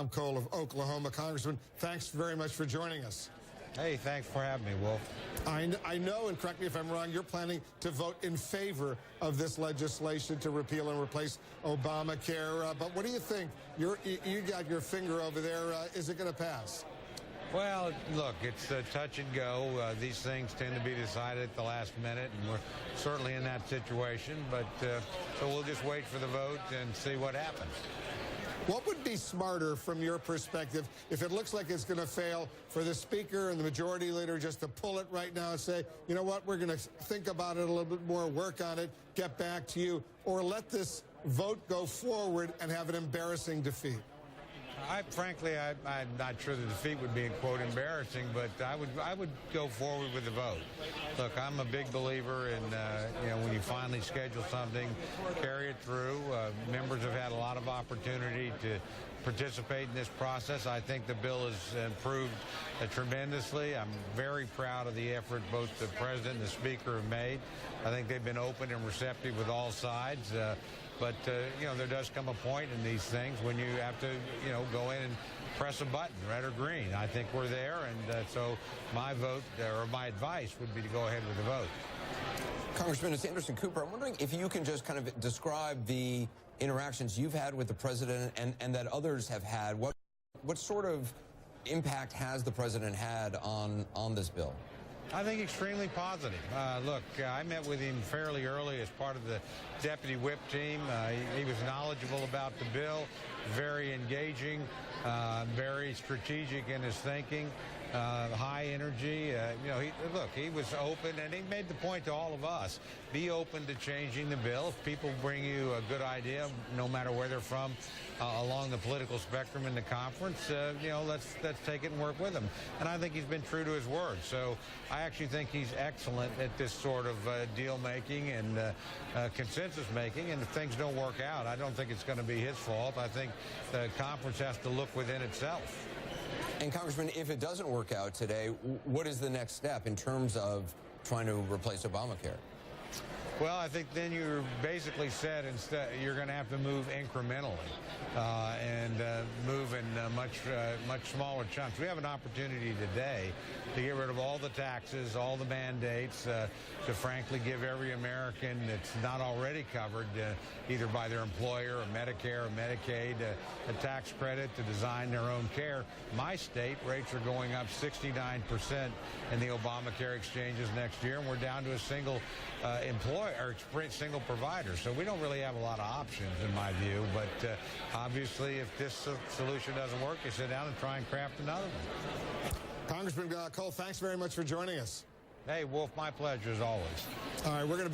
Tom Cole of Oklahoma. Congressman, thanks very much for joining us. Hey, thanks for having me, Wolf. I know, and correct me if I'm wrong, you're planning to vote in favor of this legislation to repeal and replace Obamacare. But what do you think? You got your finger over there. Is it going to pass? Well, look, it's touch and go. These things tend to be decided at the last minute, and we're certainly in that situation. But so we'll just wait for the vote and see what happens. What would be smarter from your perspective if it looks like it's going to fail for the Speaker and the Majority Leader just to pull it right now and say, you know what, we're going to think about it a little bit more, work on it, get back to you, or let this vote go forward and have an embarrassing defeat? Frankly, I'm not sure the defeat would be, quote, embarrassing, but I would go forward with the vote. Look, I'm a big believer in, when you finally schedule something, carry it through. Members have had a lot of opportunity to participate in this process. I think the bill has improved tremendously. I'm very proud of the effort both the President and the Speaker have made. I think they've been open and receptive with all sides. But, there does come a point in these things when you have to, go in and press a button, red or green. I think we're there, and so my vote, or my advice, would be to go ahead with the vote. Congressman, it's Anderson Cooper. I'm wondering if you can just kind of describe the interactions you've had with the President and that others have had. What sort of impact has the President had on this bill? I think extremely positive. Look, I met with him fairly early as part of the Deputy Whip team. He was knowledgeable about the bill, very engaging, very strategic in his thinking, high energy. He was open, and he made the point to all of us, be open to changing the bill. If people bring you a good idea, no matter where they're from, along the political spectrum in the conference, let's take it and work with him. And I think he's been true to his word. So I actually think he's excellent at this sort of deal-making and consensus-making. And if things don't work out, I don't think it's going to be his fault. I think the conference has to look within itself. And, Congressman, if it doesn't work out today, what is the next step in terms of trying to replace Obamacare? Well, I think then you're basically said instead you're going to have to move incrementally and move in much smaller chunks. We have an opportunity today to get rid of all the taxes, all the mandates, to frankly give every American that's not already covered either by their employer or Medicare or Medicaid a tax credit to design their own care. My state rates are going up 69% in the Obamacare exchanges next year, and we're down to a single single provider. So we don't really have a lot of options in my view, but obviously if this solution doesn't work, you sit down and try and craft another one. Congressman Cole, thanks very much for joining us. Hey, Wolf, my pleasure as always. All right, we're going to be